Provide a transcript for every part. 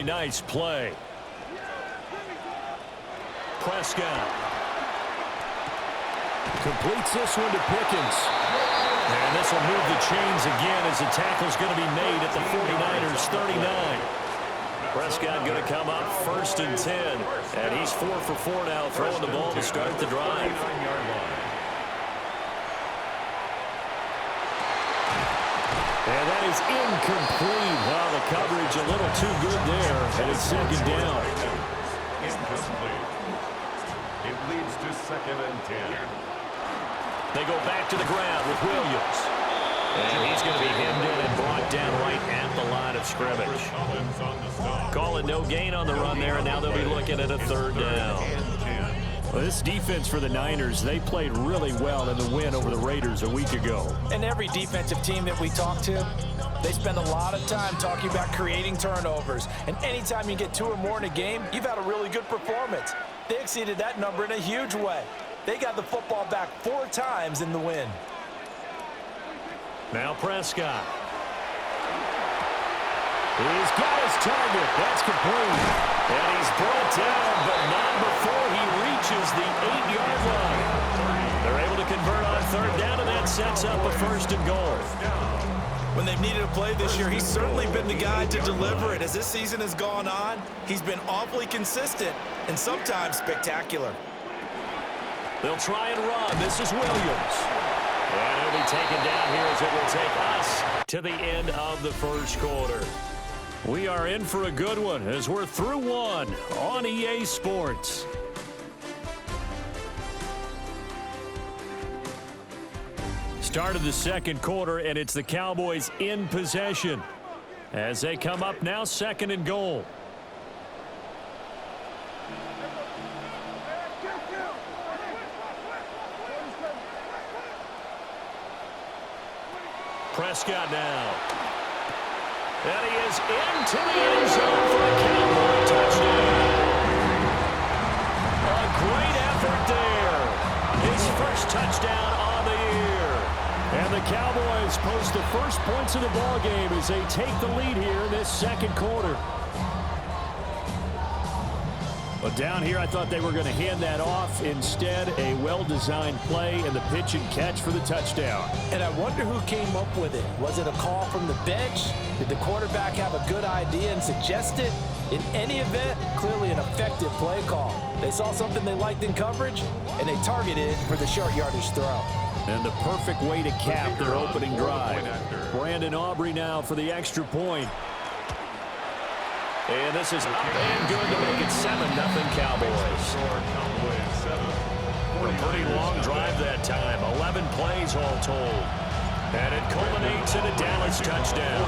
really nice play. Prescott completes this one to Pickens. And this will move the chains again as the tackle's going to be made at the 49ers 39. Prescott going to come up 1st and 10. And he's 4 for 4 now, throwing the ball to start the drive. And that is incomplete. Well, the coverage a little too good there. And it's 2nd down. Incomplete. It leads to 2nd and 10. They go back to the ground with Williams. And he's going to be hemmed in and brought down right at the line of scrimmage. Calling no gain on the run there, and now they'll be looking at a 3rd down. Well, this defense for the Niners, they played really well in the win over the Raiders a week ago. And every defensive team that we talk to, they spend a lot of time talking about creating turnovers. And anytime you get 2 or more in a game, you've had a really good performance. They exceeded that number in a huge way. They got the football back 4 times in the win. Now Prescott. He's got his target. That's complete. And he's brought down, but not before he reaches the 8-yard line. They're able to convert on 3rd down, and that sets up a 1st and goal. When they've needed a play this year, he's certainly been the guy to deliver it. As this season has gone on, he's been awfully consistent and sometimes spectacular. They'll try and run. This is Williams. And he'll be taken down here as it will take us to the end of the 1st quarter. We are in for a good one as we're through 1 on EA Sports. Start of the 2nd quarter, and it's the Cowboys in possession as they come up now 2nd and goal. Prescott now. And he is into the end zone for a Cowboy touchdown. A great effort there. His 1st touchdown on the year. And the Cowboys post the first points of the ball game as they take the lead here in this 2nd quarter. But down here, I thought they were going to hand that off. Instead, a well-designed play and the pitch and catch for the touchdown. And I wonder who came up with it. Was it a call from the bench? Did the quarterback have a good idea and suggest it? In any event, clearly an effective play call. They saw something they liked in coverage, and they targeted it for the short yardage throw. And the perfect way to cap their opening drive. Brandon Aubrey now for the extra point. And this is up and good to make it 7-0 Cowboys. A pretty long drive that time. 11 plays all told. And it culminates in a Dallas touchdown.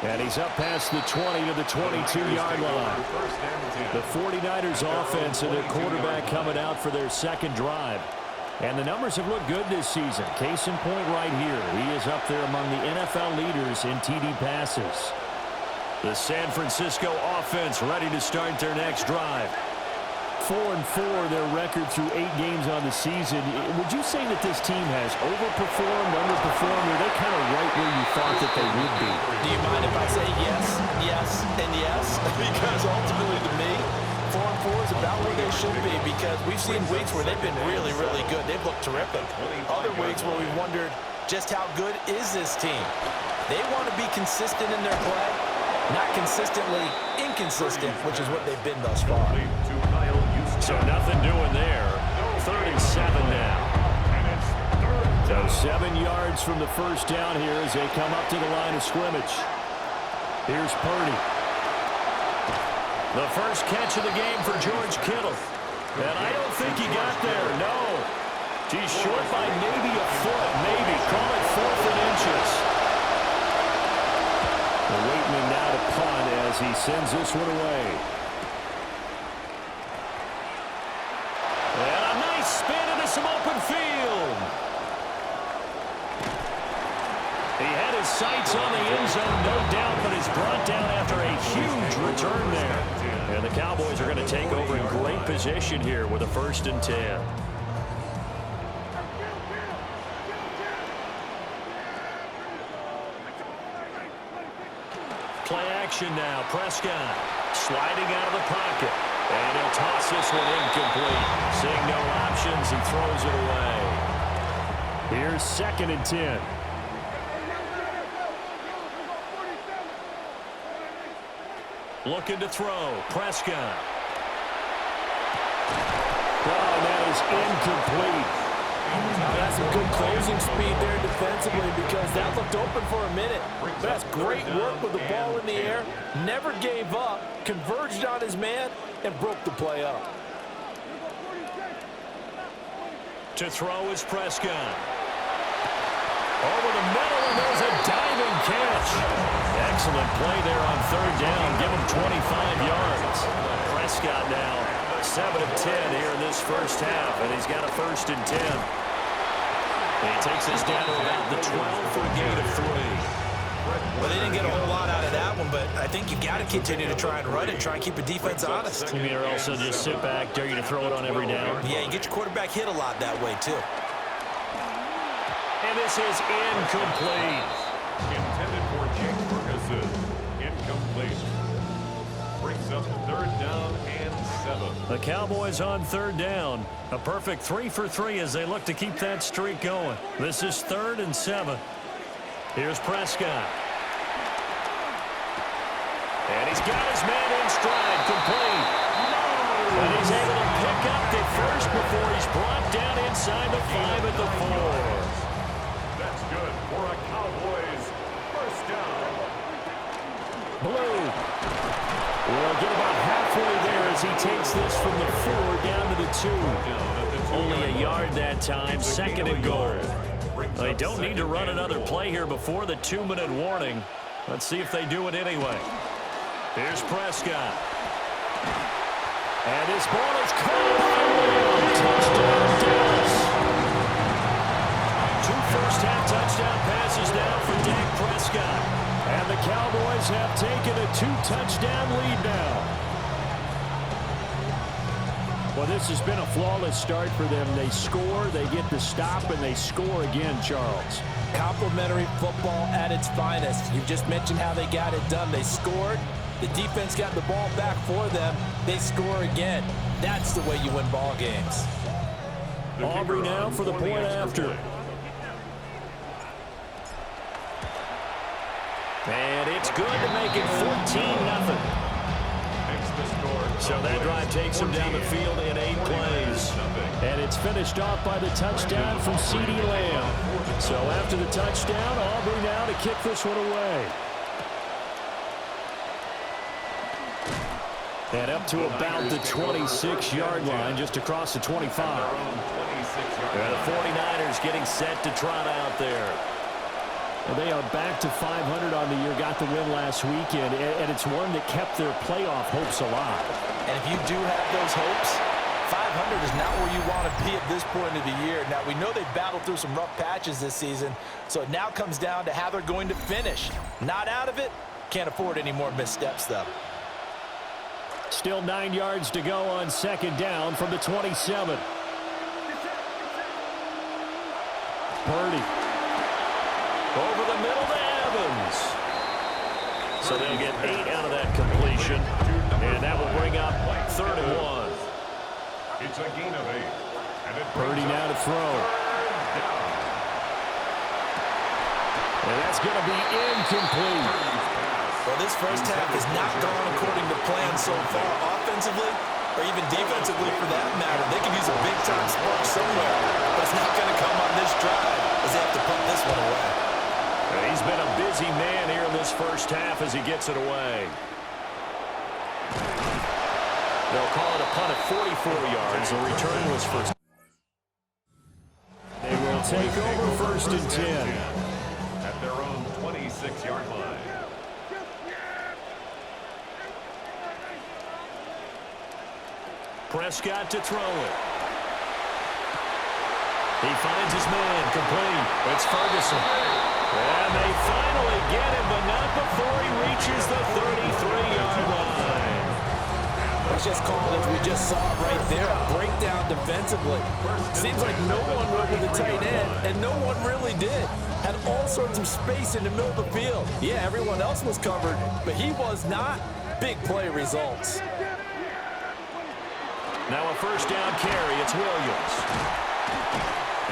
And he's up past the 20 to the 22-yard line. The 49ers offense and their quarterback coming out for their 2nd drive. And the numbers have looked good this season. Case in point right here. He is up there among the NFL leaders in TD passes. The San Francisco offense ready to start their next drive. 4-4 their record through 8 games on the season. Would you say that this team has overperformed, underperformed, or are they kind of right where you thought that they would be? Do you mind if I say yes, yes, and yes? Because ultimately to me, 4-4 is about where they should be, because we've seen weeks where they've been really, really good. They've looked terrific. Other weeks where we've wondered just how good is this team. They want to be consistent in their play, not consistently inconsistent, which is what they've been thus far. So nothing doing there. 3rd and 7 now. So 7 yards from the 1st down here as they come up to the line of scrimmage. Here's Purdy. The first catch of the game for George Kittle. And I don't think he got there, no. He's short by maybe a foot, maybe. Call it 4th and inches. Waitman now to punt as he sends this one away. And a nice spin into some open field. He had his sights on the end zone, no doubt, but is brought down after a huge return there. And the Cowboys are going to take over in great position here with a 1st and 10. Play action now. Prescott sliding out of the pocket. And he'll toss this one incomplete. Seeing no options, he throws it away. Here's 2nd and 10. Looking to throw. Prescott. Oh, that is incomplete. That's some good closing speed there defensively because that looked open for a minute. But that's great work with the ball in the air. Never gave up, converged on his man, and broke the play up. To throw is Prescott. Over the middle, and there's a diving catch. Excellent play there on 3rd down. Give him 25 yards. Prescott now 7 of 10 here in this first half, and he's got a 1st and 10. And he takes us down to about the 12 for a gain of 3. Well, they didn't get a whole lot out of that one, but I think you've got to continue to try and run it, try and keep the defense honest. You mean also just sit back, dare you to throw it on every down? Yeah, you get your quarterback hit a lot that way, too. And this is incomplete. Intended for Jake Ferguson. Incomplete. Brings up 3rd down and 7. The Cowboys on 3rd down. A perfect 3 for 3 as they look to keep that streak going. This is 3rd and 7. Here's Prescott. And he's got his man in stride, complete. And he's able to pick up the first before he's brought down inside the 5 at the 4. That's good for a Cowboys 1st down. Blue will get about halfway there as he takes this from the 4 down to the 2. Only a yard that time, 2nd and goal. They don't need to run another play here before the 2-minute warning. Let's see if they do it anyway. Here's Prescott. And his ball is caught. Touchdown, Dallas. 2 first-half touchdown passes now for Dak Prescott. And the Cowboys have taken a 2-touchdown lead now. Well, this has been a flawless start for them. They score, they get the stop, and they score again, Charles. Complimentary football at its finest. You just mentioned how they got it done. They scored. The defense got the ball back for them. They score again. That's the way you win ball games. Aubrey now for the point after. And it's good to make it 14-0. So that drive takes him down the field in 8 plays. And it's finished off by the touchdown from CeeDee Lamb. So after the touchdown, Aubrey now to kick this one away. And up to about the 26-yard line, just across the 25. And the 49ers getting set to trot out there. Well, they are back to 500 on the year, got the win last weekend, and it's one that kept their playoff hopes alive. And if you do have those hopes, 500 is not where you want to be at this point of the year. Now, we know they've battled through some rough patches this season, so it now comes down to how they're going to finish. Not out of it, can't afford any more missteps, though. Still 9 yards to go on 2nd down from the 27. Purdy. Over the middle to Evans. So they'll get 8 out of that completion. And that will bring up 3rd and 1. It's a gain of 8. Purdy now to throw. And that's going to be incomplete. Well, this first half has not gone according to plan so far offensively or even defensively for that matter. They could use a big-time spark somewhere, but it's not going to come on this drive as they have to punt this one away. And he's been a busy man here in this first half as he gets it away. They'll call it a punt at 44 yards. The return was first. They will take over 1st and 10. At their own 26-yard line. Prescott to throw it. He finds his man, complete. It's Ferguson. And they finally get him, but not before he reaches the 33-yard line. Let's just call it as we just saw it right there, a breakdown defensively. Seems like no one went with the tight end, and no one really did. Had all sorts of space in the middle of the field. Yeah, everyone else was covered, but he was not. Big play results. Now a first down carry. It's Williams.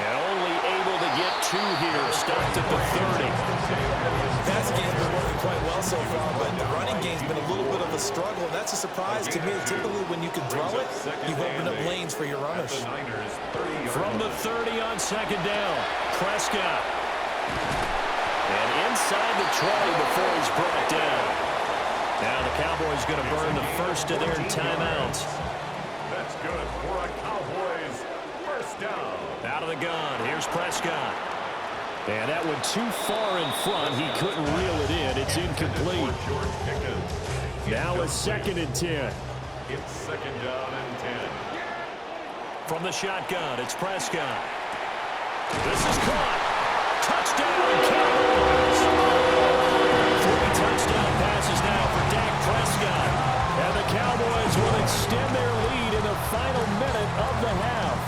And only able to get 2 here. Stopped at the 30. Pass game's been working quite well so far, but the running game's been a little bit of a struggle, and that's a surprise to me. Typically, when you can throw it, you open up lanes for your runners. From the 30 on second down, Prescott. And inside the 20 before he's brought down. Now the Cowboys going to burn the first of their timeouts. That's good for a Cowboys first down. Out of the gun, here's Prescott. And that one too far in front. He couldn't reel it in. It's incomplete. Now a 2nd and 10. It's second down and 10. From the shotgun, it's Prescott. This is caught. Touchdown, Cowboys. 3 touchdown passes now for Dak Prescott. And the Cowboys will extend their lead in the final minute of the half.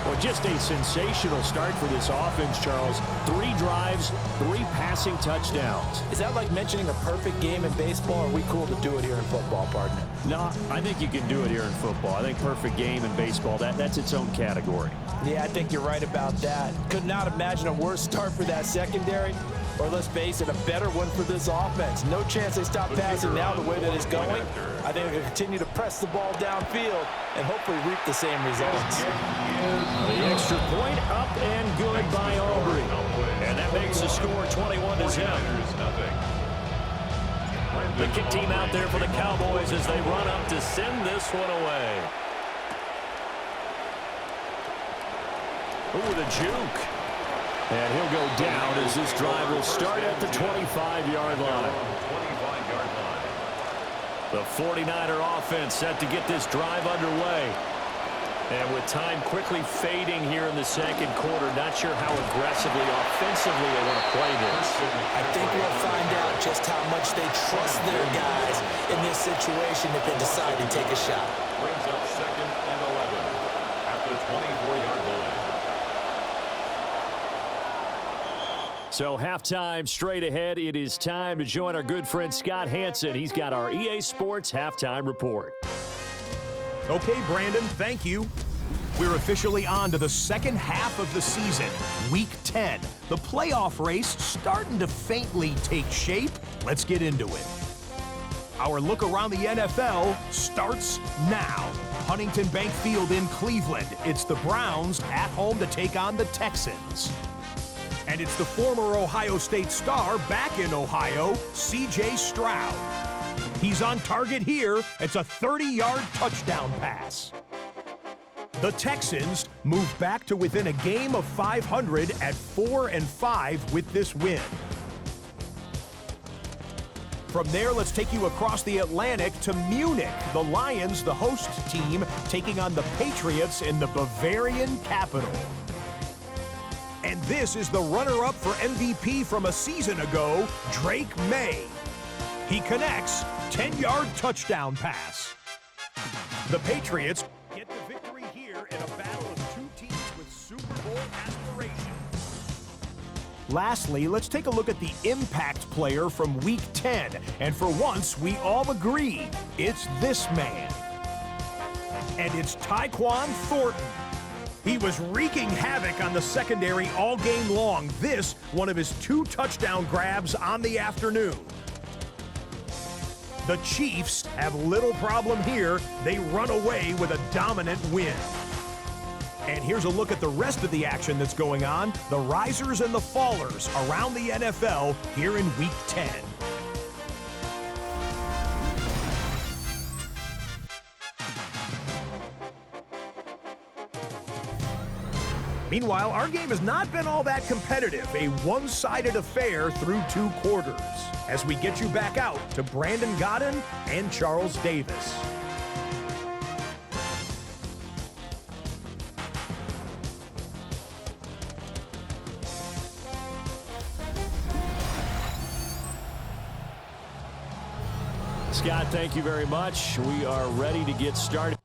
Well, just a sensational start for this offense, Charles. 3 drives, 3 passing touchdowns. Is that like mentioning a perfect game in baseball, or are we cool to do it here in football, partner? No, I think you can do it here in football. I think perfect game in baseball, that's its own category. Yeah, I think you're right about that. Could not imagine a worse start for that secondary, or let's face it, a better one for this offense. No chance they stop passing now the way that it's going. I think they'll continue to press the ball downfield and hopefully reap the same results. The extra point up and good by Aubrey. And that makes the score 21-0. The kick team out there for the Cowboys as they run up to send this one away. Ooh, the juke. And he'll go down as this drive will start at the 25-yard line. The 49er offense set to get this drive underway. And with time quickly fading here in the second quarter, not sure how aggressively, offensively they want to play this. I think we'll find out just how much they trust their guys in this situation if they decide to take a shot. Brings up second and 11 at the 24-yard line. So halftime straight ahead. It is time to join our good friend Scott Hansen. He's got our EA Sports halftime report. Okay, Brandon, thank you. We're officially on to the second half of the season, Week 10. The playoff race starting to faintly take shape. Let's get into it. Our look around the NFL starts now. Huntington Bank Field in Cleveland. It's the Browns at home to take on the Texans. And it's the former Ohio State star back in Ohio, C.J. Stroud. He's on target here. It's a 30-yard touchdown pass. The Texans move back to within a game of 500 at 4-5 with this win. From there, let's take you across the Atlantic to Munich. The Lions, the host team, taking on the Patriots in the Bavarian capital. And this is the runner-up for MVP from a season ago, Drake May. He connects, 10-yard touchdown pass. The Patriots get the victory here in a battle of 2 teams with Super Bowl aspirations. Lastly, let's take a look at the impact player from Week 10. And for once, we all agree, it's this man. And it's Tyquan Thornton. He was wreaking havoc on the secondary all game long. This, one of his 2 touchdown grabs on the afternoon. The Chiefs have little problem here. They run away with a dominant win. And here's a look at the rest of the action that's going on. The risers and the fallers around the NFL here in Week 10. Meanwhile, our game has not been all that competitive, a one-sided affair through 2 quarters, as we get you back out to Brandon Godden and Charles Davis. Scott, thank you very much. We are ready to get started.